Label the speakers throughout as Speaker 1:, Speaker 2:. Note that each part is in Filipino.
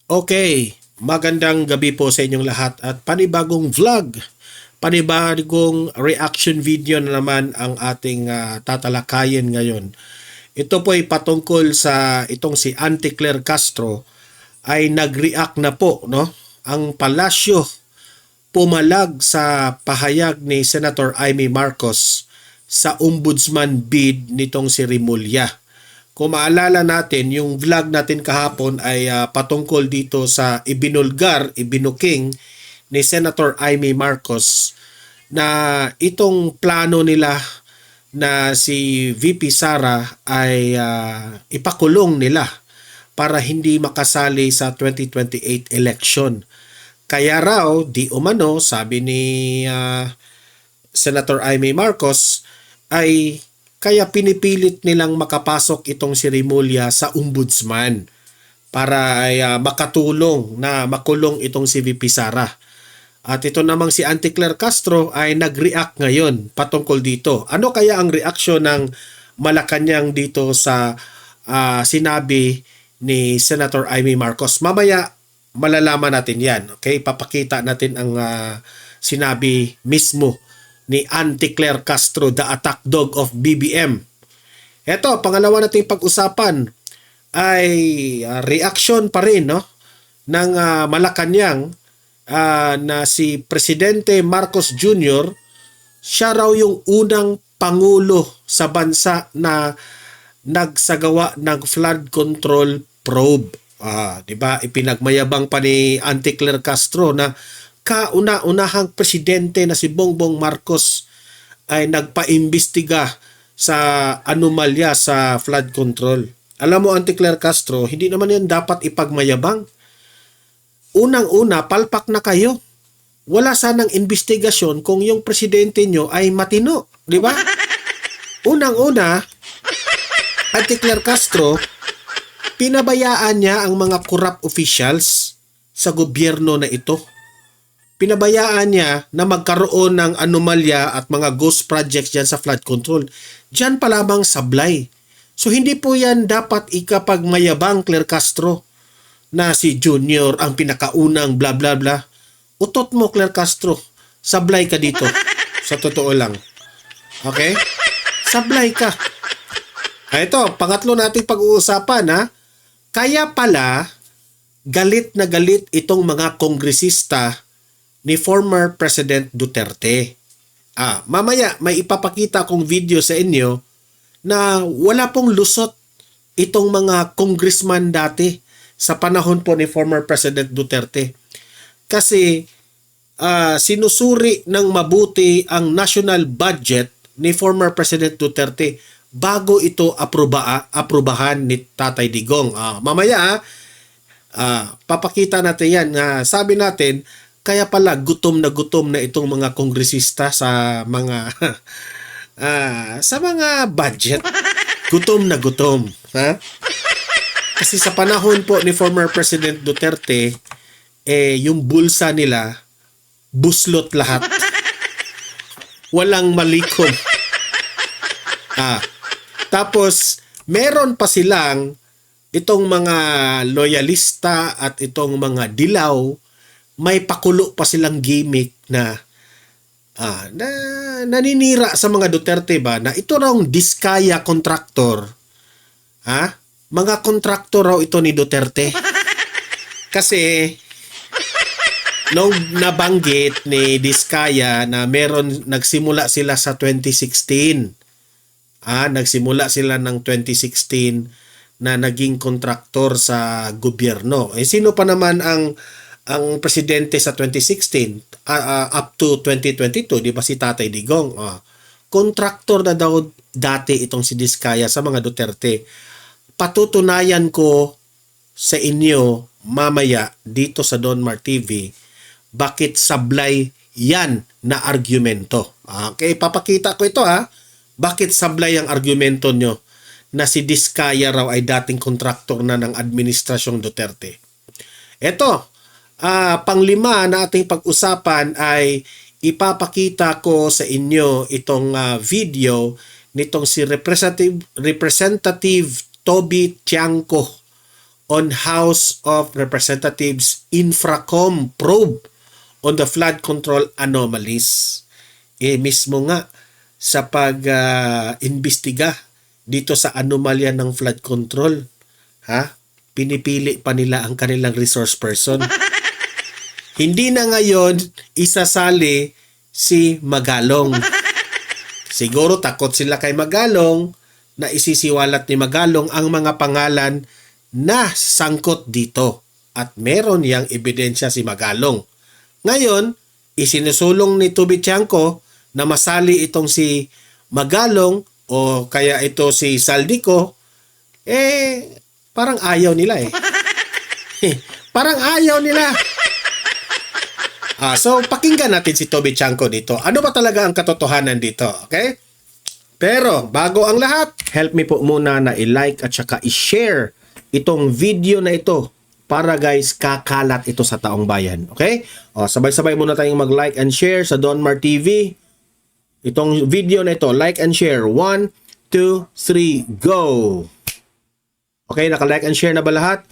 Speaker 1: Okay, magandang gabi po sa inyong lahat at panibagong vlog, panibagong reaction video na naman ang ating tatalakayin ngayon. Ito po ay patungkol sa itong si Auntie Claire Castro ay nag-react na po, no? Ang palasyo pumalag sa pahayag ni Senator Amy Marcos sa ombudsman bid nitong si Remulla. Kung maalala natin, yung vlog natin kahapon ay patungkol dito sa ibinuking ni Senator Amy Marcos na itong plano nila na si VP Sara ay ipakulong nila para hindi makasali sa 2028 election. Kaya raw, di umano, sabi ni Senator Amy Marcos, ay kaya pinipilit nilang makapasok itong si Remulla sa ombudsman para ay makatulong na makulong itong si VP Sara. At ito namang si Auntie Claire Castro ay nag-react ngayon patungkol dito. Ano kaya ang reaksyon ng Malacanang dito sa sinabi ni Senator Amy Marcos? Mamaya malalaman natin yan. Okay? Papakita natin ang sinabi mismo ni Auntie Claire Castro, the attack dog of BBM. Ito, pangalawa nating pag-usapan ay reaction pa rin, no, ng Malacanang na si Presidente Marcos Jr. Siya raw yung unang pangulo sa bansa na nagsagawa ng flood control probe. 'Di ba? Ipinagmayabang pa ni Auntie Claire Castro na kauna-unahang presidente na si Bongbong Marcos ay nagpaimbestiga sa anomalya sa flood control. Alam mo, Auntie Claire Castro, hindi naman yan dapat ipagmayabang. Unang-una, palpak na kayo. Wala sanang investigasyon kung yung presidente nyo ay matino. Di ba? Unang-una, Auntie Claire Castro, pinabayaan niya ang mga corrupt officials sa gobyerno na ito. Pinabayaan niya na magkaroon ng anomalya at mga ghost projects dyan sa flood control. Dyan pa lamang sablay. So hindi po yan dapat ikapagmayabang, Claire Castro, na si Junior ang pinakaunang bla bla bla. Utot mo, Claire Castro. Sablay ka dito. Sa totoo lang. Okay? Sablay ka. Ito, pangatlo nating pag-uusapan, ha? Kaya pala, galit na galit itong mga kongresista ni former President Duterte. Mamaya may ipapakita akong video sa inyo na wala pong lusot itong mga congressman dati sa panahon po ni former President Duterte. Kasi sinusuri ng mabuti ang national budget ni former President Duterte bago ito aprubahan ni Tatay Digong. Mamaya papakita natin yan. Sabi natin, kaya pala gutom na itong mga kongresista sa mga sa mga budget. Gutom na gutom, ha? Kasi sa panahon po ni former President Duterte, yung bulsa nila buslot lahat. Walang malikom. Tapos meron pa silang itong mga loyalista at itong mga dilaw, may pakulo pa silang gimmick na naninira sa mga Duterte ba na ito raw diskaya kontraktor. Mga kontraktor raw ito ni Duterte. Kasi nung nabanggit ni Diskaya na nagsimula sila sa 2016. Nagsimula sila ng 2016 na naging kontraktor sa gobyerno. Sino pa naman ang presidente sa 2016 up to 2022, di ba si Tatay Digong? Kontraktor na daw dati itong si Diskaya sa mga Duterte. Patutunayan ko sa inyo mamaya dito sa Don Mar TV bakit sablay yan na argumento. Okay, papakita ko ito Bakit sablay ang argumento nyo na si Diskaya raw ay dating kontraktor na ng Administrasyong Duterte. Ito, panglima na ating pag-usapan ay ipapakita ko sa inyo itong video nitong si Representative Toby Tiangco on House of Representatives Infracom probe on the flood control anomalies. Mismo nga sa pag-imbestiga dito sa anomalya ng flood control, pinipili pa nila ang kanilang resource person. Hindi na ngayon isasali si Magalong. Siguro takot sila kay Magalong na isisiwalat ni Magalong ang mga pangalan na sangkot dito. At meron yang ebidensya si Magalong. Ngayon, isinusulong ni Toby Tiangco na masali itong si Magalong o kaya ito si Saldico, parang ayaw nila eh. Parang ayaw nila. So, pakinggan natin si Toby Tiangco dito. Ano ba talaga ang katotohanan dito? Okay? Pero, bago ang lahat, help me po muna na i-like at saka i-share itong video na ito para guys, kakalat ito sa taong bayan. Okay? Sabay-sabay muna tayong mag-like and share sa Donmar TV. Itong video na ito, like and share. 1, 2, 3, go! Okay, naka-like and share na ba lahat?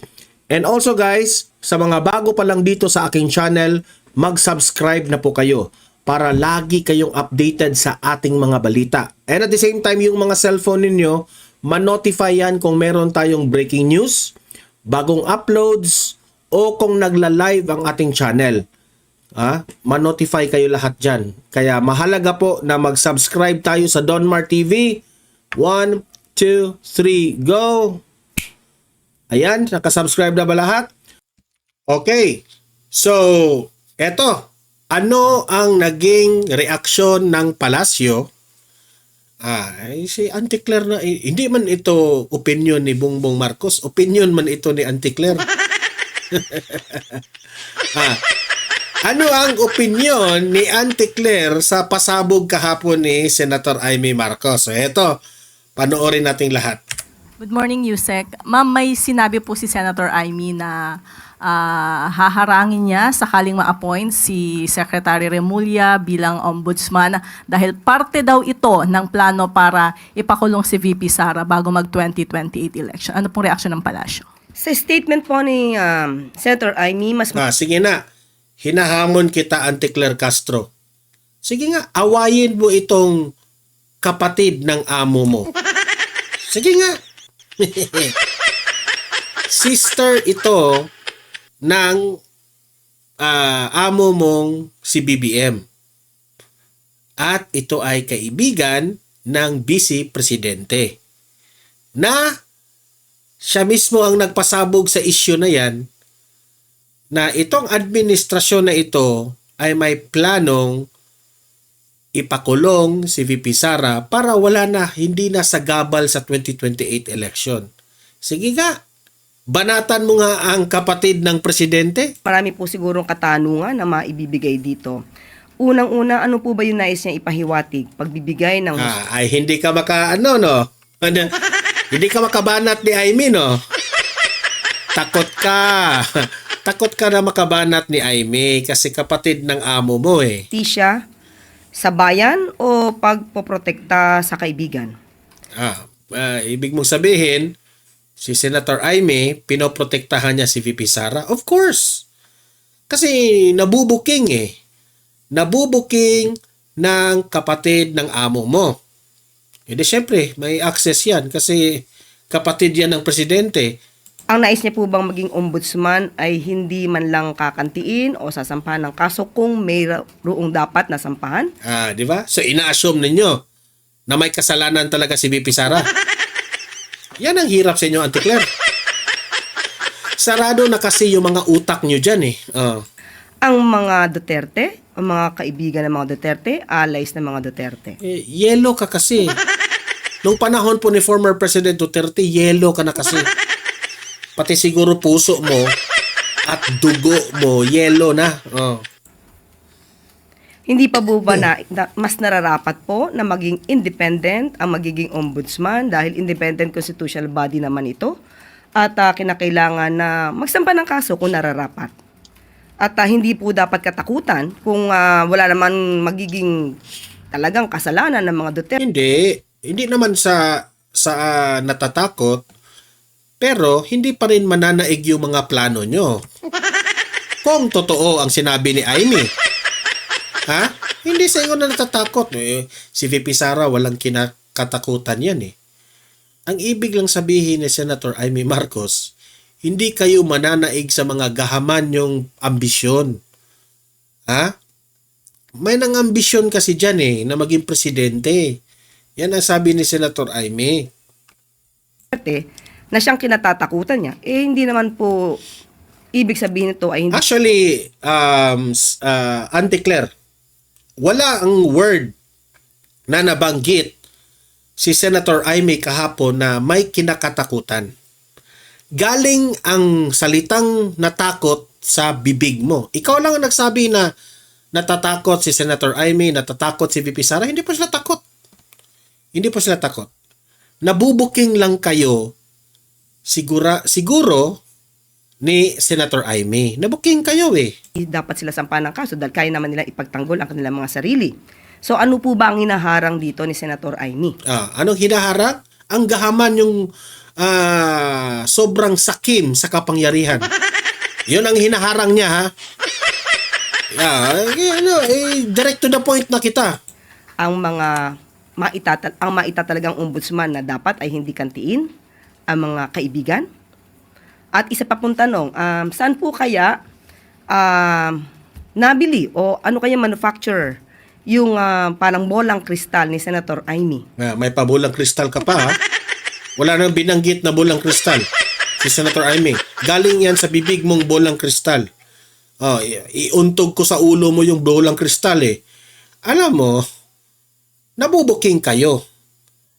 Speaker 1: And also guys, sa mga bago pa lang dito sa aking channel, mag-subscribe na po kayo para lagi kayong updated sa ating mga balita. And at the same time, yung mga cellphone ninyo, ma-notify yan kung meron tayong breaking news, bagong uploads, o kung nagla-live ang ating channel. Ma-notify kayo lahat dyan. Kaya mahalaga po na mag-subscribe tayo sa Donmar TV. 1, 2, 3, go! Ayan, nakasubscribe na ba lahat? Okay, so eto, ano ang naging reaksyon ng palasyo? Si Auntie Claire na, hindi man ito opinion ni Bongbong Marcos, opinion man ito ni Auntie Claire. Ano ang opinion ni Auntie Claire sa pasabog kahapon ni Senator Amy Marcos? So eto, panoorin nating lahat.
Speaker 2: Good morning, Yusek. Ma'am, may sinabi po si Senator Amy na haharangin niya sakaling ma-appoint si Secretary Remulla bilang ombudsman dahil parte daw ito ng plano para ipakulong si VP Sara bago mag-2028 election. Ano pong reaksyon ng palasyo?
Speaker 3: Sa statement po ni Senator Amy,
Speaker 1: Sige na, hinahamon kita, Auntie Claire Castro. Sige nga, awayin mo itong kapatid ng amo mo. Sige nga. Sister ito ng amo mong si BBM. At ito ay kaibigan ng Vice Presidente. Na siya mismo ang nagpasabog sa issue na yan na itong administrasyon na ito ay may planong ipakulong si VP Sara para wala na, hindi na sagabal sa 2028 election. Sige nga, banatan mo nga ang kapatid ng presidente.
Speaker 3: marami po sigurong katanungan na maibibigay dito. Unang-una, ano po ba yung nais niya ipahiwatig? Pagbibigay ng...
Speaker 1: Ay hindi ka hindi ka makabanat ni Amy, no? Takot ka. Takot ka na makabanat ni Amy kasi kapatid ng amo mo eh.
Speaker 3: Tisya sa bayan o pagpoprotekta sa kaibigan?
Speaker 1: Ibig mong sabihin, si Senator Amy, pinoprotektahan niya si VP Sara? Of course. Kasi nabubuking eh. Nabubuking ng kapatid ng amo mo. Hindi syempre, may access yan kasi kapatid yan ng presidente.
Speaker 3: Ang nais niya po bang maging ombudsman ay hindi man lang kakantiin o sasampahan ng kaso kung may roong dapat na sampahan?
Speaker 1: Di ba? So ina-assume ninyo na may kasalanan talaga si VP Sara. Yan ang hirap sa inyo, Auntie Claire. Sarado na kasi yung mga utak nyo dyan eh.
Speaker 3: Ang mga Duterte, ang mga kaibigan ng mga Duterte, allies ng mga Duterte.
Speaker 1: Yellow ka kasi. Nung panahon po ni former President Duterte, yellow ka na kasi. Pati siguro puso mo at dugo mo, yellow na.
Speaker 3: Hindi pa po ba mas nararapat po na maging independent ang magiging ombudsman dahil independent constitutional body naman ito at kinakailangan na magsampa ng kaso kung nararapat. At hindi po dapat katakutan kung wala naman magiging talagang kasalanan ng mga Duterte.
Speaker 1: Hindi naman sa natatakot. Pero hindi pa rin mananaig yung mga plano nyo. Kung totoo ang sinabi ni Amy. Ha? Hindi sa inyo na natatakot. Si VP Sara walang kinakatakutan yan eh. Ang ibig lang sabihin ni Senator Amy Marcos, hindi kayo mananaig sa mga gahaman yung ambisyon. Ha? May nang ambisyon kasi dyan eh, na maging presidente. Yan ang sabi ni Senator Amy.
Speaker 3: Na siyang kinatatakutan niya, hindi naman po ibig sabihin nito ay hindi.
Speaker 1: Actually, Auntie Claire, wala ang word na nabanggit si Senator Amy kahapon na may kinakatakutan. Galing ang salitang natakot sa bibig mo. Ikaw lang ang nagsabi na natatakot si Senator Amy, natatakot si VP Sara. Hindi pa sila takot. Hindi pa sila takot. Nabubuking lang kayo siguro ni Senator Amy. Nabuking kayo eh.
Speaker 3: Dapat sila sampahan ng kaso dahil kaya naman nila ipagtanggol ang kanilang mga sarili. So ano po ba ang hinaharang dito ni Senator Amy?
Speaker 1: Anong hinaharang? Ang gahaman yung sobrang sakim sa kapangyarihan. Yun ang hinaharang niya ha. Direct to the point na kita.
Speaker 3: Ang mga maitatalagang ombudsman na dapat ay hindi kantiin ang mga kaibigan. At isa pa pong tanong, saan po kaya nabili o ano kaya manufacturer yung parang bolang kristal ni Senator Amy?
Speaker 1: May pabulang kristal ka pa ha. Wala nang binanggit na bolang kristal si Senator Amy. Galing yan sa bibig mong bolang kristal. Iuntog ko sa ulo mo yung bolang kristal eh. Alam mo, nabubuking kayo.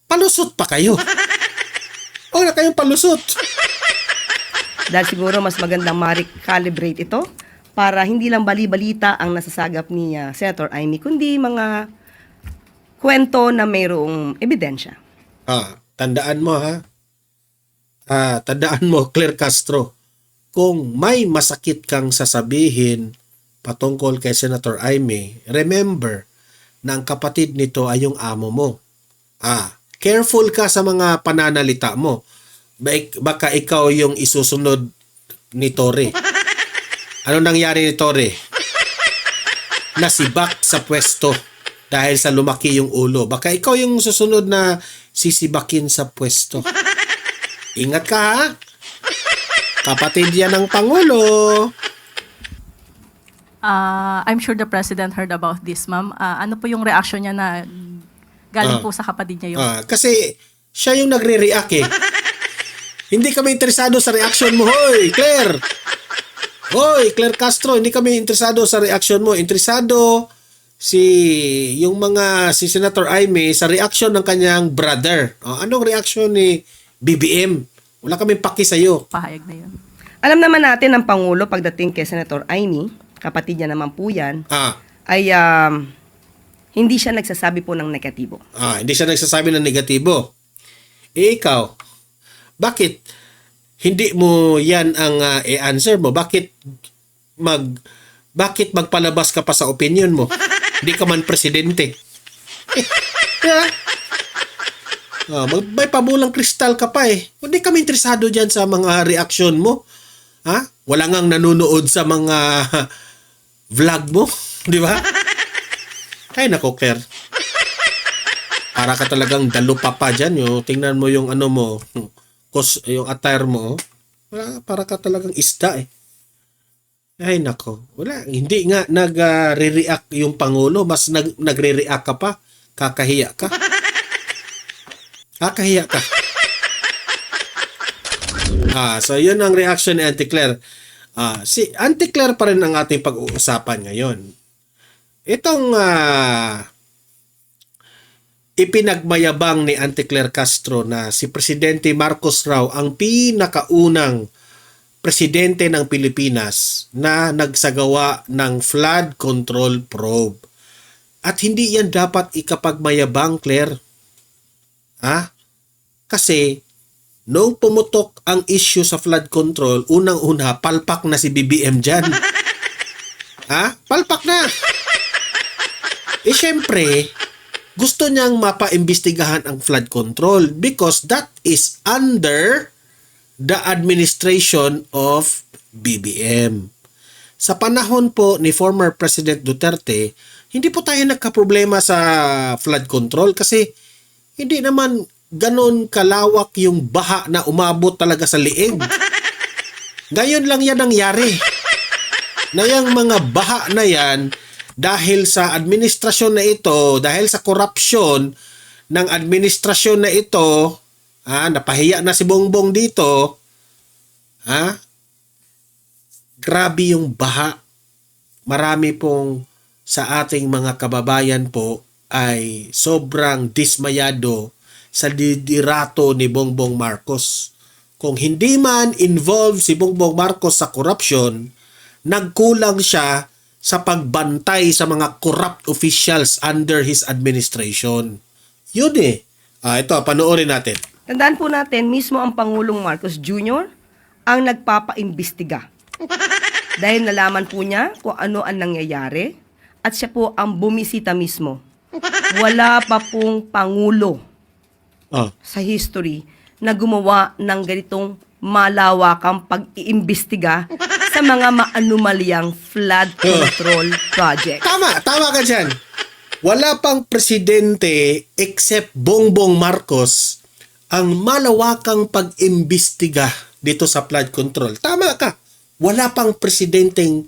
Speaker 1: Palusot pa kayo. Wala kayong palusot.
Speaker 3: Dahil siguro mas magandang ma-recalibrate ito para hindi lang bali-balita ang nasasagap ni Senator Amy, kundi mga kwento na mayroong ebidensya.
Speaker 1: Tandaan mo ha. Tandaan mo, Claire Castro, kung may masakit kang sasabihin patungkol kay Senator Amy, remember na ang kapatid nito ay yung amo mo. Careful ka sa mga pananalita mo. Baka ikaw yung isusunod ni Torre. Ano nangyari ni Torre? Nasibak sa pwesto dahil sa lumaki yung ulo. Baka ikaw yung susunod na sisibakin sa pwesto. Ingat ka ha. Kapatid yan ng Pangulo.
Speaker 2: I'm sure the President heard about this, ma'am. Ano po yung reaction niya na galing po sa kapatid niya yun?
Speaker 1: Kasi siya yung nagre-react eh. Hindi kami interesado sa reaction mo, hoy, Claire. Hoy, Claire Castro, hindi kami interesado sa reaction mo. Interesado si Senator Amy sa reaction ng kanyang brother. Anong reaction ni BBM? Wala kaming paki sa'yo.
Speaker 2: Pahayag na yun.
Speaker 3: Alam naman natin ang Pangulo pagdating kay Senator Amy, kapatid niya naman po yan, ay hindi siya nagsasabi po ng negatibo.
Speaker 1: Hindi siya nagsasabi ng negatibo. Ikaw, bakit hindi mo yan ang i-answer mo? Bakit magpalabas ka pa sa opinion mo? Hindi ka man presidente. May pabulang kristal ka pa eh. Hindi kami interesado dyan sa mga reaksyon mo. Wala ngang nanonood sa mga vlog mo. Di ba? Ay nako, Claire. Para ka talagang dalupa pa dyan. Tingnan mo yung ano mo. Yung attire mo. Para ka talagang isda eh. Ay nako. Wala. Hindi nga nagre-react yung Pangulo. Mas nagre-react ka pa. Kakahiya ka. Kakahiya ka. So yun ang reaction ni Auntie Claire. Si Auntie Claire pa rin ang ating pag-uusapan ngayon. Itong ipinagmayabang ni Auntie Claire Castro na si Presidente Marcos raw ang pinakaunang presidente ng Pilipinas na nagsagawa ng flood control probe. At hindi yan dapat ikapagmayabang, Claire. Kasi nung pumutok ang issue sa flood control, unang-una, palpak na si BBM dyan. Palpak na. Syempre, gusto niyang mapaimbestigahan ang flood control because that is under the administration of BBM. Sa panahon po ni former President Duterte, hindi po tayo nagkaproblema sa flood control kasi hindi naman ganon kalawak yung baha na umabot talaga sa liig. Ngayon lang yan nangyari. Na yung mga baha na yan, dahil sa administrasyon na ito, dahil sa korupsyon ng administrasyon na ito, napahiya na si Bongbong dito, grabe yung baha. Marami pong sa ating mga kababayan po ay sobrang dismayado sa liderato ni Bongbong Marcos. Kung hindi man involved si Bongbong Marcos sa corruption, nagkulang siya sa pagbantay sa mga corrupt officials under his administration. Yun eh. Ito, panoorin natin.
Speaker 3: Tandaan po natin, mismo ang Pangulong Marcos Jr. ang nagpapaimbestiga. Dahil nalaman po niya kung ano ang nangyayari at siya po ang bumisita mismo. Wala pa pong Pangulo sa history na gumawa ng ganitong malawakang pag-iimbestiga sa mga maanumalyang flood control project.
Speaker 1: Tama ka dyan. Wala pang presidente except Bongbong Marcos ang malawakang pag-imbestiga dito sa flood control. Tama ka. Wala pang presidenteng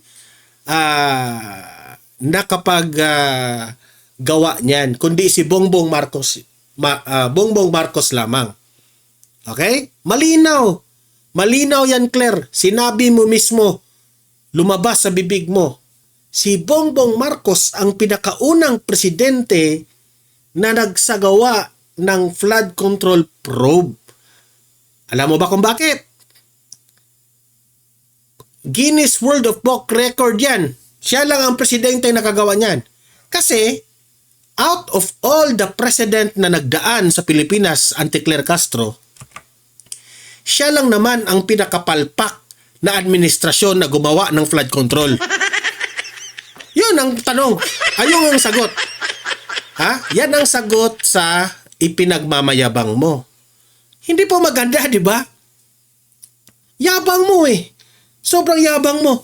Speaker 1: gawa niyan, kundi si Bongbong Marcos. Bongbong Marcos lamang. Okay? Malinaw. Malinaw yan, Claire. Sinabi mo mismo, lumabas sa bibig mo. Si Bongbong Marcos ang pinakaunang presidente na nagsagawa ng flood control probe. Alam mo ba kung bakit? Guinness World of Book Record yan. Siya lang ang presidente na nakagawa niyan. Kasi, out of all the president na nagdaan sa Pilipinas, Claire Castro, siya lang naman ang pinakapalpak na administrasyon na gumawa ng flood control. Yun ang tanong. Ayun ang sagot. Yan ang sagot sa ipinagmamayabang mo. Hindi po maganda, di ba? Yabang mo eh. Sobrang yabang mo.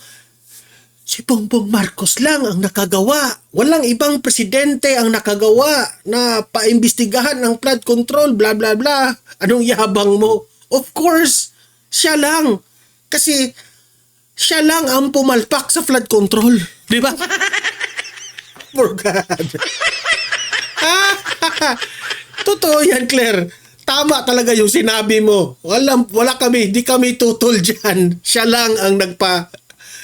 Speaker 1: Si Bongbong Marcos lang ang nakagawa. Walang ibang presidente ang nakagawa na paimbestigahan ng flood control, bla bla bla. Anong yabang mo? Of course, siya lang. Kasi siya lang ang pumalpak sa flood control. Di ba? For God. Totoo yan, Claire. Tama talaga yung sinabi mo. Wala kami, di kami tutol dyan. Siya lang ang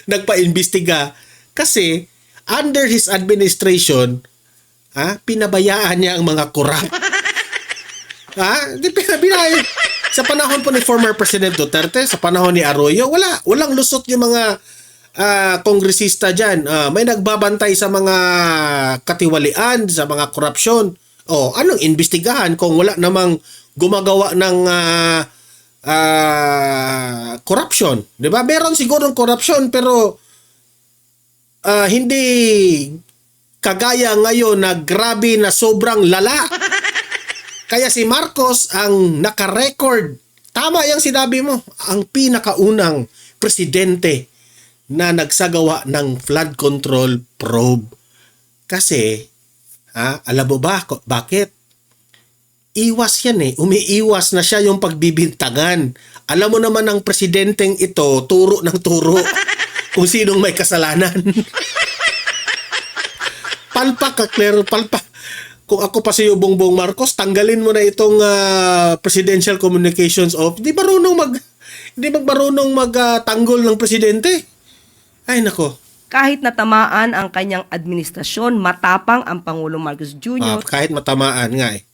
Speaker 1: nagpa-imbestiga. Kasi under his administration, pinabayaan niya ang mga korap. Di pinabayaan. Sa panahon po ni former President Duterte, sa panahon ni Arroyo, walang lusot yung mga kongresista dyan. May nagbabantay sa mga katiwalian, sa mga korupsyon. Anong imbestigahan kung wala namang gumagawa ng corruption? Diba? Meron siguro corruption pero hindi kagaya ngayon na grabe na sobrang lala. Kaya si Marcos ang naka-record. Tama yung sinabi mo. Ang pinakaunang presidente na nagsagawa ng flood control probe. Kasi, alam mo ba bakit? Iwas yan eh. Umiiwas na siya yung pagbibintangan. Alam mo naman ang presidenteng ito, turo ng turo kung sinong may kasalanan. Palpak ka, Claire. Palpak. Kung ako pa si Bongbong Marcos, tanggalin mo na itong Presidential Communications Office. Hindi marunong magtanggol ng presidente. Ay nako.
Speaker 3: Kahit natamaan ang kanyang administrasyon, matapang ang Pangulong Marcos Jr.
Speaker 1: Kahit matamaan nga eh.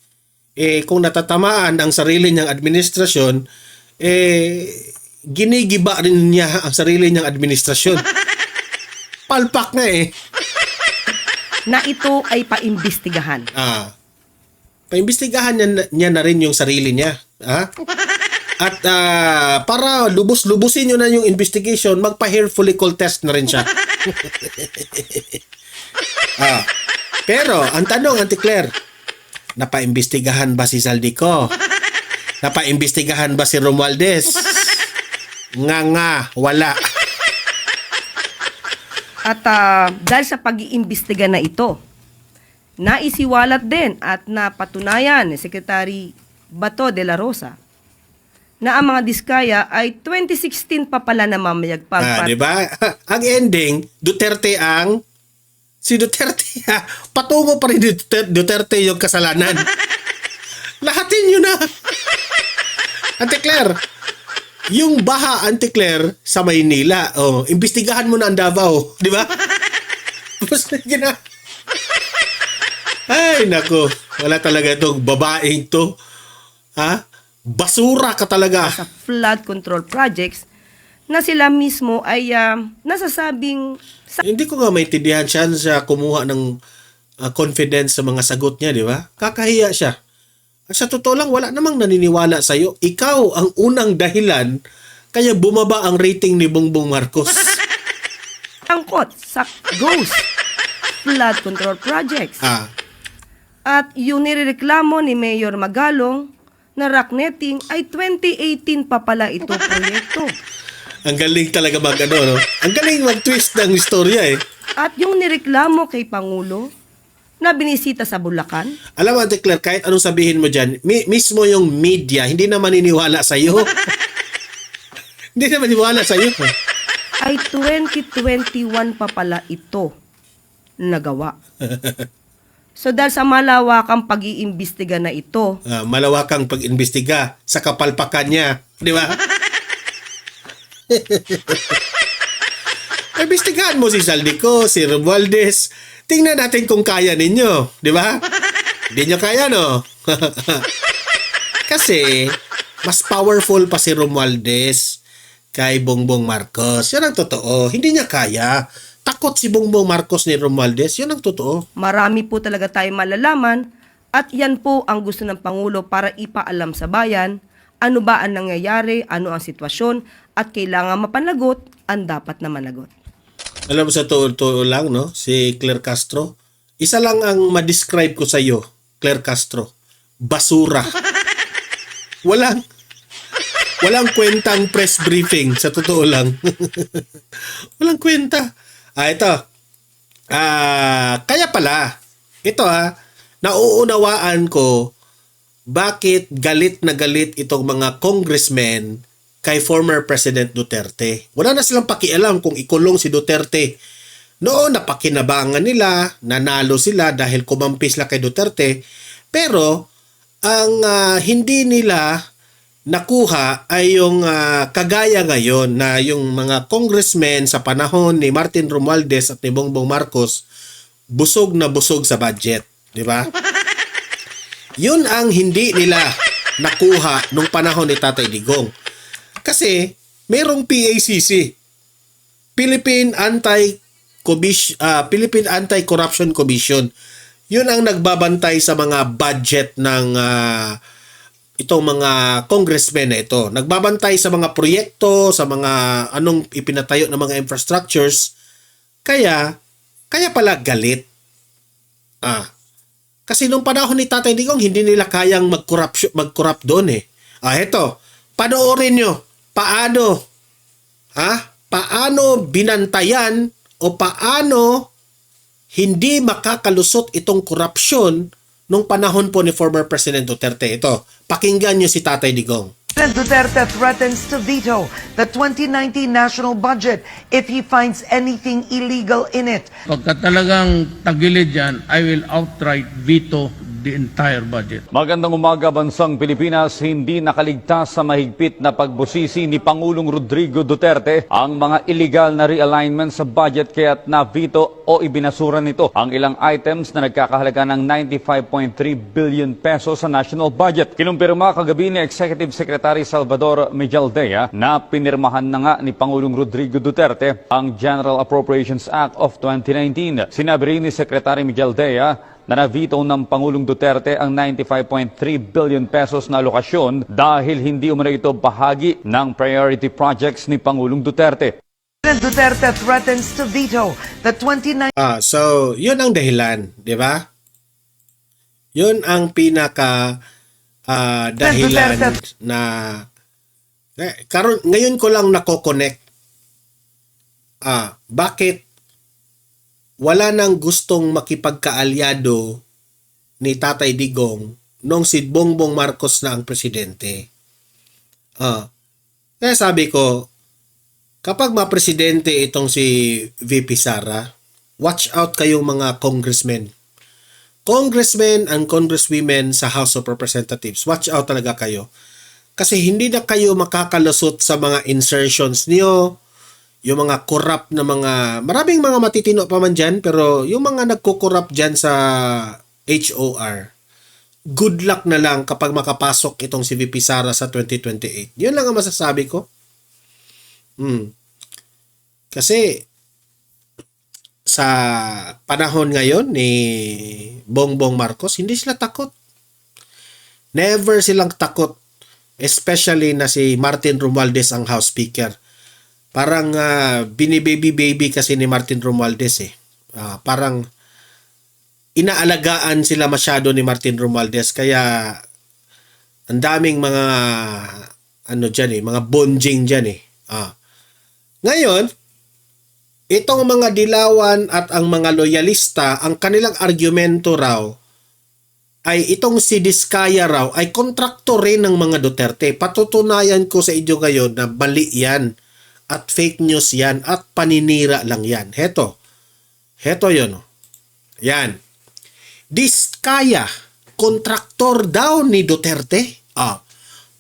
Speaker 1: Kung natatamaan ang sarili niyang administrasyon, ginigiba rin niya ang sarili niyang administrasyon. Palpak nga eh.
Speaker 3: Na ito ay paimbestigahan.
Speaker 1: Paimbestigahan niya na rin yung sarili niya. At para lubos-lubusin nyo na yung investigation, magpa-hair follicle test na rin siya. Pero, ang tanong, Auntie Claire, napaimbestigahan ba si Saldico? Napaimbestigahan ba si Romualdez? Nga, wala.
Speaker 3: At dahil sa pag-iimbestiga na ito, naisiwalat din at napatunayan ni Secretary Bato de la Rosa na ang mga diskaya ay 2016 pa pala na mamayagpag.
Speaker 1: Di ba? Ang ending, si Duterte, patungo pa rin Duterte yung kasalanan. Lahatin nyo na. Ate Claire, yung baha, Ate Claire, sa Maynila, imbestigahan mo na ang Davao. Di ba? Ay, nako. Wala talaga itong babaeng to. Ha? Basura ka talaga.
Speaker 3: Sa flood control projects na sila mismo ay nasasabing
Speaker 1: Hindi ko nga maintindihan siya kumuha ng confidence sa mga sagot niya, di ba? Kakahiya siya. Sa totoo lang, wala namang naniniwala sa'yo. Ikaw ang unang dahilan kaya bumaba ang rating ni Bongbong Marcos.
Speaker 3: angkot sa ghost flood control projects. At yung nirereklamo ni Mayor Magalong na rock netting ay 2018 pa pala ito proyekto.
Speaker 1: Ang galing talaga no? Ang galing mag-twist ng istorya eh.
Speaker 3: At yung nireklamo kay Pangulo na binisita sa Bulacan
Speaker 1: Alam mo, Ate Claire, kahit anong sabihin mo dyan, mismo yung media, hindi na maniniwala sa'yo. Hindi na maniniwala sa'yo.
Speaker 3: ay 2021 pa pala ito nagawa. So dahil sa malawakang pag-iimbestiga na ito,
Speaker 1: Malawakang pag-imbestiga sa kapalpakan niya. Di ba? Imbestigahan mo si Saldico, si Romualdez. Tingnan natin kung kaya ninyo. Di ba? Hindi nyo kaya, no? Kasi, mas powerful pa si Romualdez kay Bongbong Marcos. Yan ang totoo. Hindi niya kaya. Takot si Bongbong Marcos ni Romualdez. Yan ang totoo.
Speaker 3: marami po talaga tayong malalaman at yan po ang gusto ng Pangulo para ipaalam sa bayan ano ba ang nangyayari, ano ang sitwasyon at kailangan mapanagot ang dapat na managot.
Speaker 1: Alam mo sa totoo lang, no? Si Claire Castro. Isa lang ang ma-describe ko sa iyo, Claire Castro. Basura. Walang kwentang press briefing, sa totoo lang. Walang kwenta. Ito. Kaya pala, ito nauunawaan ko bakit galit na galit itong mga congressmen kay former President Duterte. Wala na silang pakialam kung ikulong si Duterte. Noon, napakinabangan nila, nanalo sila dahil kumampis lang kay Duterte. Pero, ang hindi nila nakuha ay yung kagaya ngayon na yung mga congressmen sa panahon ni Martin Romualdez at ni Bongbong Marcos busog na busog sa budget. Di ba? Yun ang hindi nila nakuha nung panahon ni Tatay Digong. Kasi merong PACC, Philippine Anti-Corruption Commission. Yun ang nagbabantay sa mga budget ng itong mga congressmen na ito. Nagbabantay sa mga proyekto, sa mga anong ipinatayo ng mga infrastructures. Kaya pala galit. Kasi nung panahon ni Tatay Digong, hindi nila kayang mag-corrupt doon eh. Eto, panoorin nyo. Paano binantayan o paano hindi makakalusot itong korupsyon nung panahon po ni former President Duterte. Ito, pakinggan nyo si Tatay Digong.
Speaker 4: President Duterte threatens to veto the 2019 national budget if he finds anything illegal in it.
Speaker 5: Pagka talagang tagilid yan, I will outright veto the entire budget.
Speaker 6: Magandang umaga, bansang Pilipinas. Hindi nakaligtas sa mahigpit na pagbusisi ni Pangulong Rodrigo Duterte ang mga illegal na realignment sa budget kaya't na-veto o ibinasura nito ang ilang items na nagkakahalaga ng 95.3 billion pesos sa national budget. Kinumpirma kagabi ni Executive Secretary Salvador Mejaldea na pinirmahan na nga ni Pangulong Rodrigo Duterte ang General Appropriations Act of 2019. Sinabi rin ni Secretary Mejaldea na na-veto ng Pangulong Duterte ang 95.3 billion pesos na alokasyon dahil hindi umano ito bahagi ng priority projects ni Pangulong Duterte.
Speaker 4: President Duterte threatens to veto the 2019
Speaker 1: So, yun ang dahilan, di ba? Yun ang pinaka dahilan na Ngayon ko lang nako-connect. Bakit wala nang gustong makipagkaalyado ni Tatay Digong nung si Bongbong Marcos na ang presidente? Kaya sabi ko, kapag mapresidente itong si VP Sara, watch out kayong mga congressmen. Congressmen and congresswomen sa House of Representatives, watch out talaga kayo. Kasi hindi na kayo makakalusot sa mga insertions niyo, yung mga corrupt na maraming mga matitino pa man dyan, pero yung mga nagko-corrupt dyan sa HOR, good luck na lang kapag makapasok itong si VP Sara sa 2028. Yun lang ang masasabi ko. Kasi sa panahon ngayon ni Bongbong Marcos, hindi sila takot. Never silang takot. Especially na si Martin Romualdez ang House Speaker. Parang binibaby-baby kasi ni Martin Romualdez eh. Parang inaalagaan sila masyado ni Martin Romualdez, kaya ang daming mga mga bonjing dyan eh. Ngayon, itong mga dilawan at ang mga loyalista, ang kanilang argumento raw ay itong si Diskaya raw ay kontraktor rin ng mga Duterte. Patutunayan ko sa inyo ngayon na mali yan at fake news yan at paninira lang yan. Heto yun. Yan. Diskaya, kontraktor daw ni Duterte.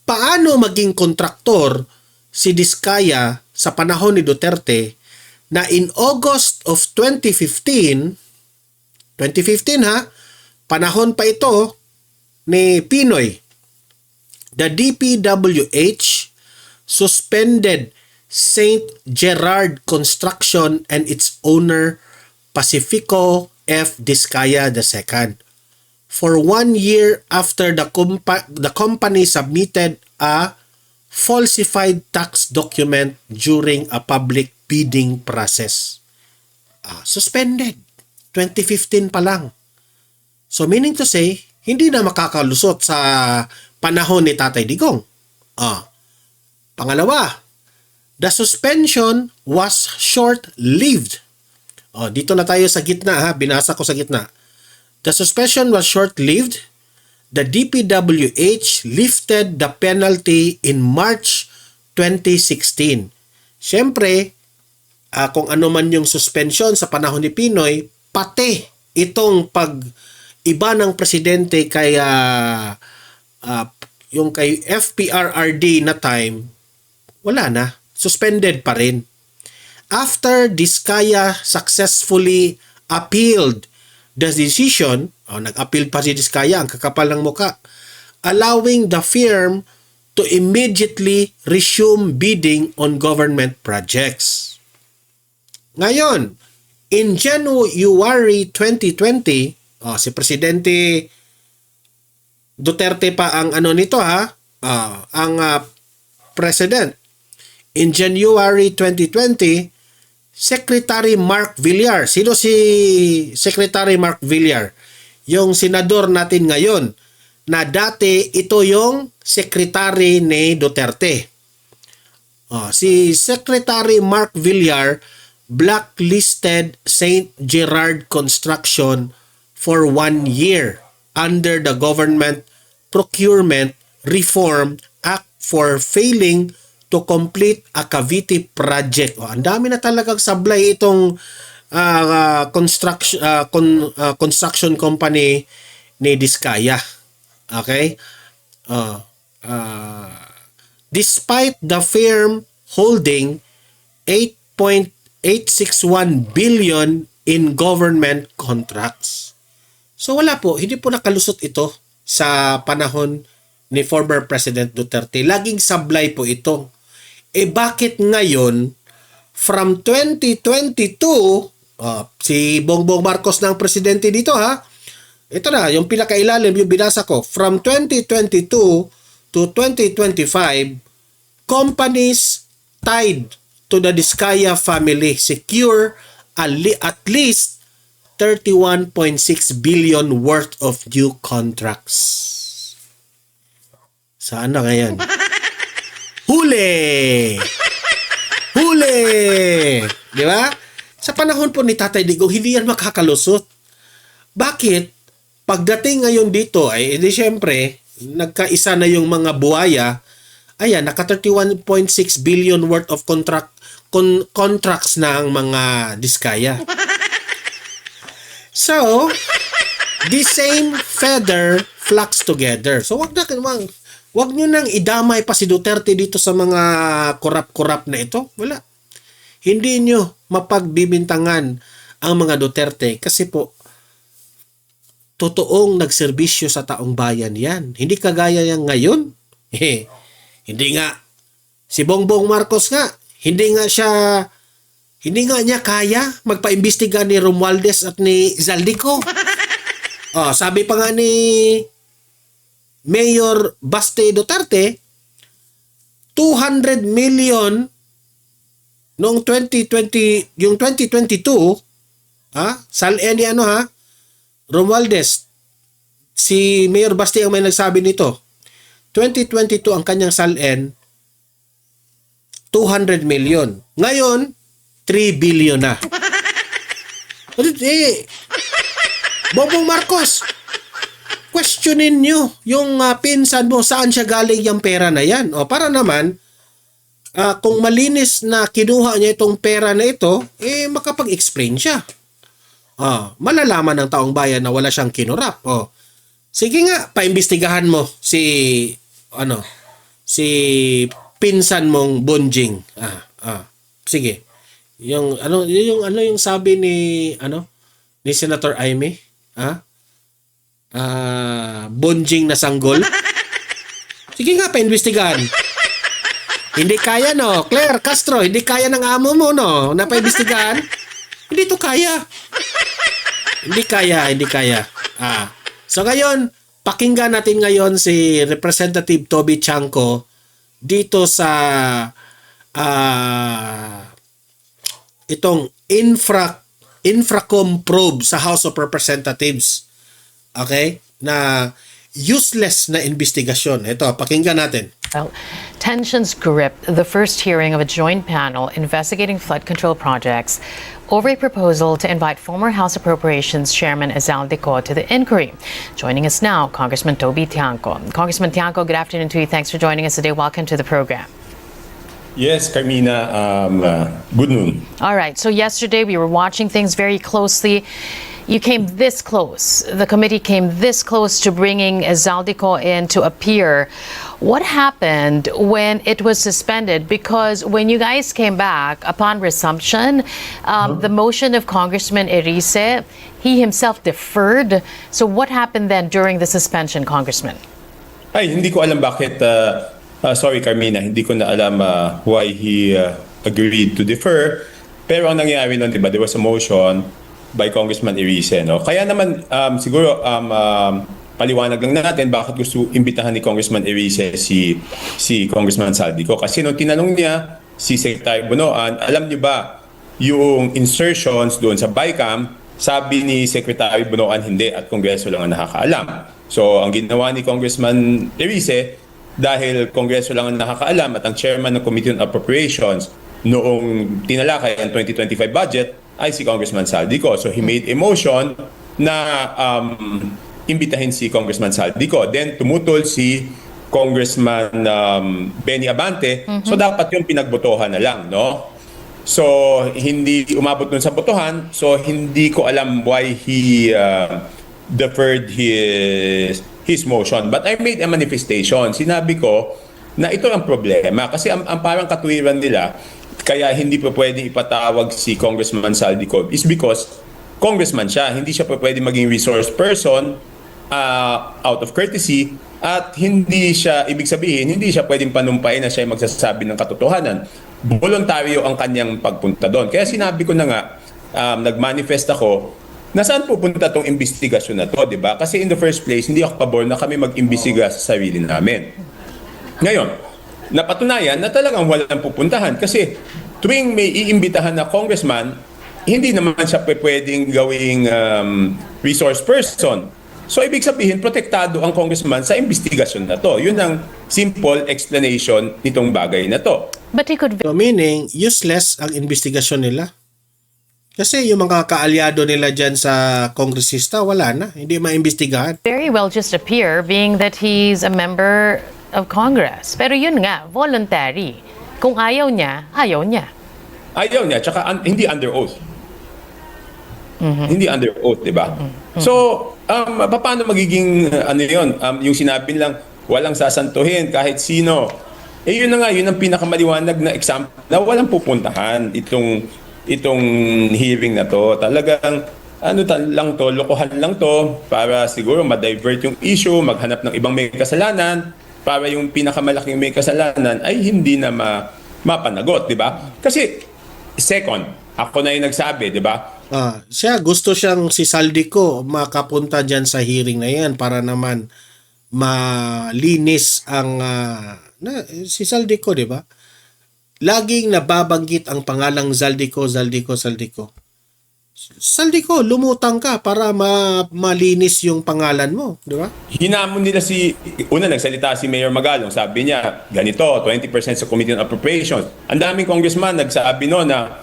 Speaker 1: Paano maging kontraktor si Diskaya sa panahon ni Duterte na in August of 2015 panahon pa ito ni Pinoy, the DPWH suspended St. Gerard Construction and its owner Pacifico F. Diskaya II for 1 year after the company submitted a falsified tax document during a public bidding process. Suspended. 2015 pa lang. So meaning to say, hindi na makakalusot sa panahon ni Tatay Digong. Pangalawa, the suspension was short-lived. Dito na tayo sa gitna binasa ko sa gitna. The suspension was short-lived. The DPWH lifted the penalty in March 2016. Siyempre, kung ano man yung suspension sa panahon ni Pinoy, pati itong pag-iba ng presidente kaya yung kay FPRRD na time, wala na. Suspended pa rin. After Diskaya successfully appealed the decision, nag-appeal pa si Diskaya, ang kakapal ng muka, allowing the firm to immediately resume bidding on government projects. Ngayon, in January 2020, si Presidente Duterte pa ang President. In January 2020, Secretary Mark Villar. Sino si Secretary Mark Villar? Yung senador natin ngayon na dati ito yung secretary ni Duterte. Si Secretary Mark Villar blacklisted St. Gerard Construction for 1 year under the Government Procurement Reform Act for failing to complete a Cavite project. Ang dami na talagang sablay itong construction company ni Diskaya. Okay? Despite the firm holding 8.861 billion in government contracts. So wala po, hindi po nakalusot ito sa panahon ni former President Duterte. Laging sablay po ito. Bakit ngayon, from 2022, si Bongbong Marcos na ang presidente dito ito na, yung pinakailalim, yung binasa ko. From 2022 to 2025, companies tied to the Diskaya family secure at least 31.6 billion worth of new contracts. Saan na ngayon? huli! Huli! Di ba? Sa panahon po ni Tatay Digong, hindi yan makakalusot. Bakit? Pagdating ngayon dito, ay edi syempre, nagkaisa na yung mga buhaya. Ayan, naka 31.6 billion worth of contracts na ang mga diskaya. So, the same feather flocks together. So, wag nyo nang idamay pa si Duterte dito sa mga korap-korap na ito. Wala. Hindi nyo mapagbibintangan ang mga Duterte kasi po, totoong nagserbisyo sa taong bayan yan. Hindi kagaya yan ngayon. Hindi nga. Si Bongbong Marcos nga, hindi nga niya kaya magpaimbestiga ni Romualdez at ni Zaldico. Sabi pa nga ni Mayor Baste Duterte, 200 million noong 2022, Romualdez, si Mayor Baste ang may nagsabi nito. 2022 ang kanyang salin, 200 million. Ngayon, 3 billion na. Bongbong Marcos, questionin nyo yung pinsan mo, saan siya galing yung pera na yan. Para naman, kung malinis na kinuha niya itong pera na ito, makapag-explain siya. Malalaman ng taong bayan na wala siyang kinurap. Sige nga, paimbestigahan mo si pinsan mong Bonjing. Sige. Yung sabi ni Senator Aimee? Bonjing na sanggol. Sige nga, paimbestigahan. Hindi kaya, no? Claire Castro, hindi kaya ng amo mo, no? Na paimbestigahan. Hindi to kaya. Hindi kaya. So ngayon, pakinggan natin ngayon si Representative Toby Chanco dito sa itong Infracom probe sa House of Representatives. Okay? Na useless na investigasyon. Ito, pakinggan natin.
Speaker 7: Well, tensions gripped the first hearing of a joint panel investigating flood control projects over a proposal to invite former House Appropriations Chairman Zaldico to the inquiry. Joining us now, Congressman Toby Tiangco. Congressman Tiangco, good afternoon to you. Thanks for joining us today. Welcome to the program.
Speaker 8: Yes, Carmina, good noon.
Speaker 7: All right, so yesterday we were watching things very closely. You came this close. The committee came this close to bringing Zaldico in to appear. What happened when it was suspended? Because when you guys came back upon resumption, the motion of Congressman Erice, he himself deferred. So what happened then during the suspension, Congressman?
Speaker 8: Ay, hindi ko alam bakit, sorry Carmina, hindi ko na alam why he agreed to defer. Pero ang nangyari nun, diba, there was a motion by Congressman Erice, no? Kaya naman siguro paliwanag lang natin bakit gusto imbitahan ni Congressman Erice si Congressman Zaldico. Kasi nung tinanong niya si Secretary Bonoan, alam niyo ba yung insertions doon sa BICAM, sabi ni Secretary Bonoan hindi at Kongreso lang ang nakakaalam. So ang ginawa ni Congressman Erice, dahil Kongreso lang ang nakakaalam at ang chairman ng Committee on Appropriations noong tinalakay ang 2025 budget ay si Congressman Zaldico. So he made a motion na imbitahin si Congressman Zaldico. Then tumutol si Congressman Benny Abante. So dapat yung pinagbotohan na lang, no? So hindi umabot dun sa botohan. So hindi ko alam why he deferred his motion. But I made a manifestation. Sinabi ko na ito ang problema. Kasi ang parang katwiran nila, kaya hindi pa pwedeng ipatawag si Congressman Zaldico is because congressman siya. Hindi siya pa pwedeng maging resource person out of courtesy at hindi siya, ibig sabihin, hindi siya pwedeng panumpain na siya ay magsasabi ng katotohanan. Voluntaryo ang kanyang pagpunta doon. Kaya sinabi ko na nga, nag-manifest ako na saan pupunta tong investigasyon na to, di ba? Kasi in the first place, hindi ako pabor na kami mag-imbestiga sa sarili namin. Ngayon, napatunayan na talagang walang pupuntahan kasi tuwing may iimbitahan na congressman, hindi naman siya pwedeng gawing resource person. So ibig sabihin, protektado ang congressman sa investigasyon na to. Yun ang simple explanation nitong bagay na to.
Speaker 7: But he could
Speaker 1: So meaning, useless ang investigasyon nila. Kasi yung mga kaalyado nila dyan sa kongresista, wala na. Hindi maimbestigahan.
Speaker 7: very well just appear, being that he's a member of Congress. Pero yun nga, voluntary. Kung ayaw niya, ayaw niya.
Speaker 8: Ayaw niya, tsaka hindi under oath. Hindi under oath, di ba? So, paano magiging, ano yun, yung sinabi lang, walang sasantuhin kahit sino. Eh yun na nga, yun ang pinakamaliwanag na example na walang pupuntahan itong hearing na to. Talagang, lang to, lokohan lang to, para siguro ma-divert yung issue, maghanap ng ibang may kasalanan, para yung pinakamalaking may kasalanan ay hindi na mapanagot, di ba? Kasi, second, ako na yung nagsabi, di ba?
Speaker 1: Siya, gusto siyang si Saldico makapunta dyan sa hearing na yan para naman malinis ang si Saldico, di ba? Laging nababanggit ang pangalang Zaldico. Saldico, lumutang ka para malinis yung pangalan mo, di ba?
Speaker 8: Hinamon nila nagsalita si Mayor Magalong, sabi niya, ganito, 20% sa Committee on Appropriations. Ang daming congressman nagsabi no na,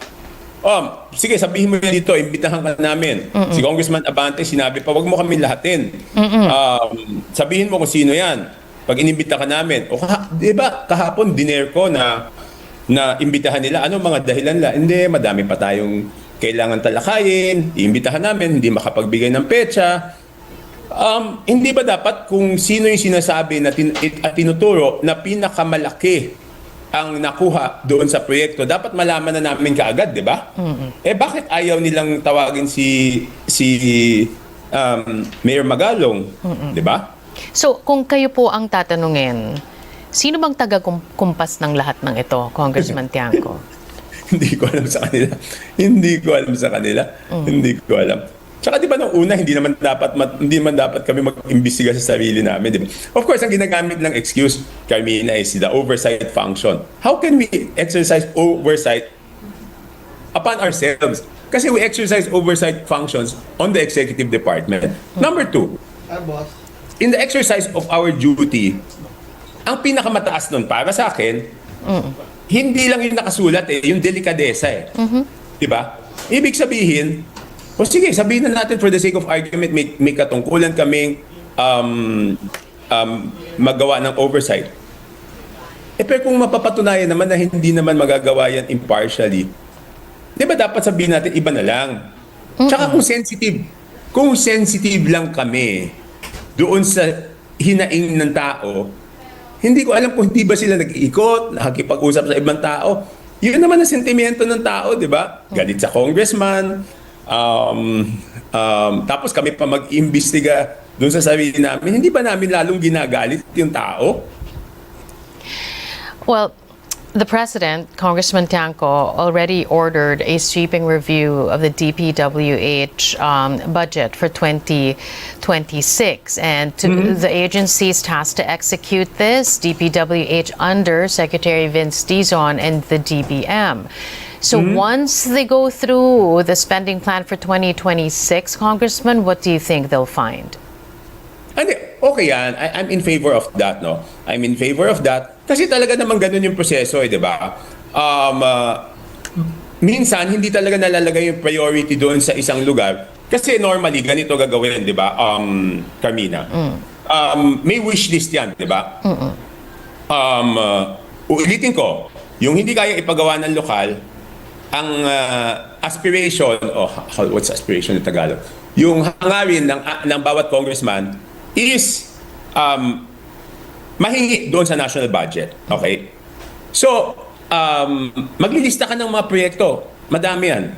Speaker 8: sige, sabihin mo yan dito, imbitahan ka namin. Si Congressman Abante, sinabi pa, wag mo kami lahatin. Sabihin mo kung sino yan. Pag inimbita ka namin. Di ba, kahapon, diner ko na imbitahan nila. Ano mga dahilan la? Hindi, madami pa tayong kailangan talakayin. Iimbitahan namin, hindi makapagbigay ng petsa. Hindi ba dapat kung sino yung sinasabi at tinuturo na pinakamalaki ang nakuha doon sa proyekto, dapat malaman na namin kaagad, di ba? Bakit ayaw nilang tawagin si Mayor Magalong, di ba?
Speaker 7: So, kung kayo po ang tatanungin, sino bang taga-kumpas ng lahat ng ito, Congressman Tiangco?
Speaker 8: Hindi ko alam sa kanila. Hindi ko alam. Tsaka di ba nung una, hindi naman dapat kami mag-imbestiga sa sarili namin, di ba? Of course, ang ginagamit ng excuse, Carmina, is the oversight function. How can we exercise oversight upon ourselves? Kasi we exercise oversight functions on the executive department. Number two, in the exercise of our duty, ang pinakamataas nun para sa akin, hindi lang yung nakasulat yung delikadesa Di ba? Ibig sabihin, sige, sabihin na natin for the sake of argument, may katungkulan kaming magawa ng oversight. Pero kung mapapatunayan naman na hindi naman magagawa yan impartially, di ba dapat sabihin natin iba na lang? Tsaka kung sensitive lang kami doon sa hinaing ng tao, hindi ko alam kung hindi ba sila nag-iikot, nakikipag-usap sa ibang tao. Yun naman ang sentimento ng tao, di ba? Galit sa congressman, tapos kami pa mag-imbestiga doon sa sarili namin. Hindi ba namin lalong ginagalit yung tao?
Speaker 7: Well, the President, Congressman Tiangco, already ordered a sweeping review of the DPWH budget for 2026. And the agencies tasked to execute this, DPWH under Secretary Vince Dizon and the DBM. So once they go through the spending plan for 2026, Congressman, what do you think they'll find?
Speaker 8: Okay yan. I'm in favor of that, no? I'm in favor of that. Kasi talaga naman ganun yung proseso, di ba? Minsan, hindi talaga nalalagay yung priority doon sa isang lugar. Kasi normally, ganito gagawin, di ba, Carmina? May wish list yan, di ba? Ulitin ko, yung hindi kaya ipagawa ng lokal, ang aspiration, what's aspiration in Tagalog? Yung hangarin ng bawat congressman is mahingi doon sa national budget. Okay? So, maglilista ka ng mga proyekto. Madami yan.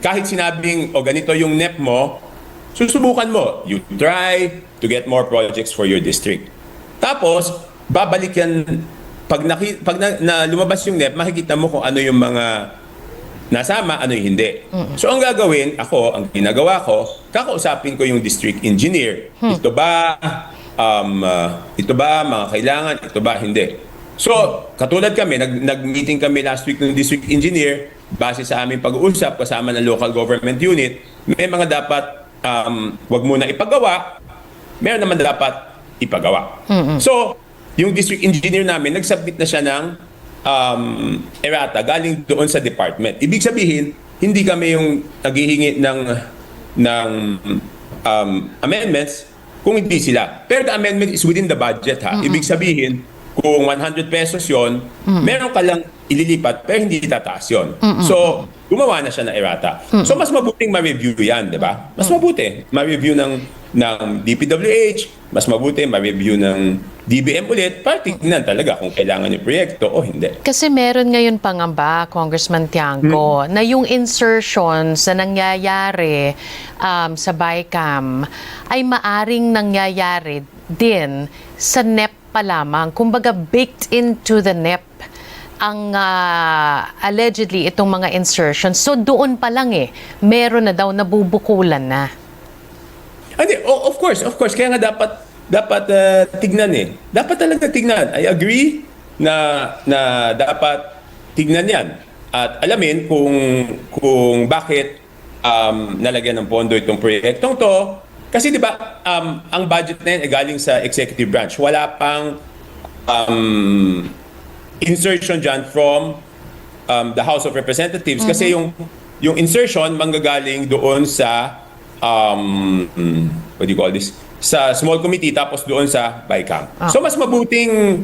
Speaker 8: Kahit sinabing, ganito yung NEP mo, susubukan mo. You try to get more projects for your district. Tapos, babalik yan. Pag lumabas yung NEP, makikita mo kung ano yung mga nasama, ano yung hindi. So, ang gagawin, ang ginagawa ko, kakausapin ko yung district engineer. Ito ba mga kailangan, ito ba hindi. So, katulad kami, nag-meeting kami last week ng district engineer, base sa aming pag-uusap kasama ng local government unit, may mga dapat wag muna ipagawa, meron naman dapat ipagawa. So, yung district engineer namin, nag-submit na siya ng errata galing doon sa department. Ibig sabihin, hindi kami yung naghihingi ng amendments kung hindi sila. Pero the amendment is within the budget, ha. Ibig sabihin, kung 100 pesos yon, meron ka lang ililipat pero hindi tataas yon. So, gumawa na siya ng errata. So, mas mabuting ma-review yan, di ba? Mas mabuti ma-review ng DPWH, mas mabuti ma-review ng DBM ulit para tignan talaga kung kailangan yung proyekto o hindi.
Speaker 7: Kasi meron ngayon pangamba, Congressman Tiangco, na yung insertions na nangyayari sa BICAM ay maaring nangyayari din sa NEP pa lamang. Kumbaga, baked into the NEP ang allegedly itong mga insertions. So doon pa lang meron na daw nabubukulan na.
Speaker 8: Hindi, of course. Kaya nga dapat tignan Dapat talaga tignan. I agree na dapat tignan yan. At alamin kung bakit nalagyan ng pondo itong proyektong to. Kasi di ba, ang budget na yan ay galing sa executive branch. Wala pang insertion dyan from the House of Representatives. Kasi yung insertion manggagaling doon sa what do you call this? Sa small committee tapos doon sa BICAM. So mas mabuting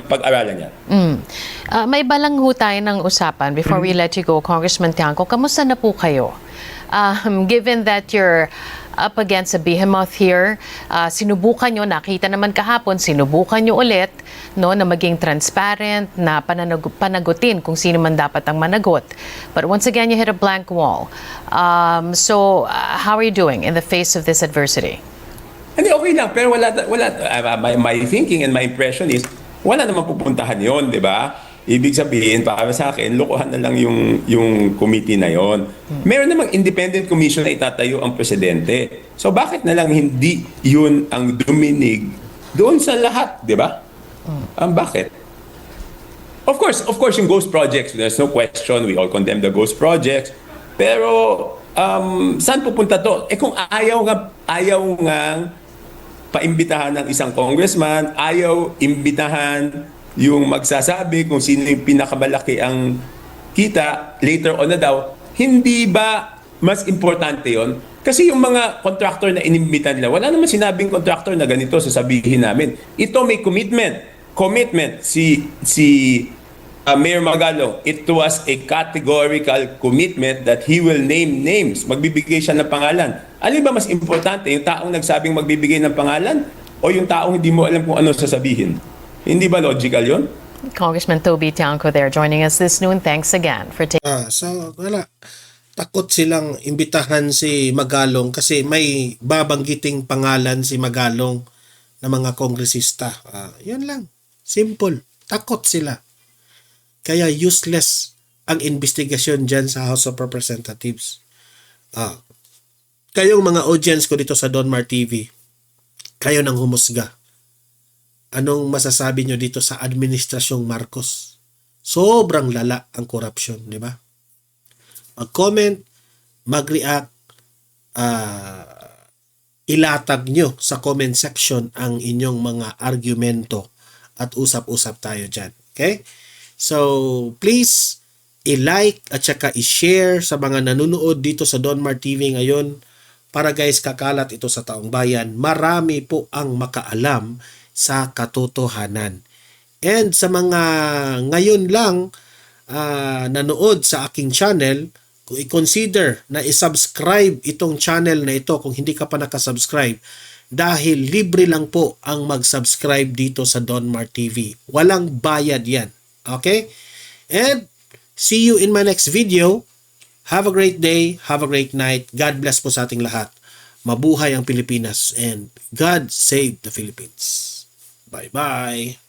Speaker 8: pag-aralan yan.
Speaker 7: May balang ho tayo ng usapan before we let you go, Congressman Tiangco. Kamusta na po kayo? Given that you're up against a behemoth here, sinubukan nyo, nakita naman kahapon, sinubukan nyo ulit no, na maging transparent, na panagutin kung sino man dapat ang managot. But once again, you hit a blank wall. So, how are you doing in the face of this adversity?
Speaker 8: Hindi, okay lang. Pero my thinking and my impression is, wala namang pupuntahan yon, di ba? Ibig sabihin, para sa akin, lokohan na lang yung committee na yon. Meron namang independent commission na itatayo ang presidente. So bakit na lang hindi yun ang duminig doon sa lahat, di ba? Bakit? Of course, yung ghost projects, there's no question, we all condemn the ghost projects. Pero, saan pupunta to? Kung ayaw nga paimbitahan ng isang congressman, ayaw imbitahan yung magsasabi kung sino yung pinakamalaki ang kita, later on na daw, hindi ba mas importante yon? Kasi yung mga contractor na inimbitan nila, wala naman sinabing contractor na ganito, sasabihin namin. Ito may commitment si Mayor Magalong. It was a categorical commitment that he will name names. Magbibigay siya ng pangalan. Alin ba mas importante, yung taong nagsabing magbibigay ng pangalan o yung taong hindi mo alam kung ano sasabihin? Hindi ba logical yun?
Speaker 7: Congressman Toby Tiangco there joining us this noon. Thanks again for taking...
Speaker 1: So, wala. Takot silang imbitahan si Magalong kasi may babanggiting pangalan si Magalong na mga kongresista. Yun lang. Simple. Takot sila. Kaya useless ang investigasyon dyan sa House of Representatives. Kayong mga audience ko dito sa Donmar TV, kayo nang humusga. Anong masasabi nyo dito sa administrasyong Marcos? Sobrang lala ang korupsyon, di ba? Mag-comment, mag-react, ilatag nyo sa comment section ang inyong mga argumento at usap-usap tayo dyan. Okay? So, please, i-like at saka i-share sa mga nanonood dito sa Donmar TV ngayon para guys, kakalat ito sa taong bayan. Marami po ang makaalam sa katotohanan. And sa mga ngayon lang nanood sa aking channel, kung i-consider na i-subscribe itong channel na ito kung hindi ka pa nakasubscribe, dahil libre lang po ang mag-subscribe dito sa Donmar TV. Walang bayad yan. Okay? And see you in my next video. Have a great day. Have a great night. God bless po sa ating lahat. Mabuhay ang Pilipinas and God save the Philippines. Bye-bye.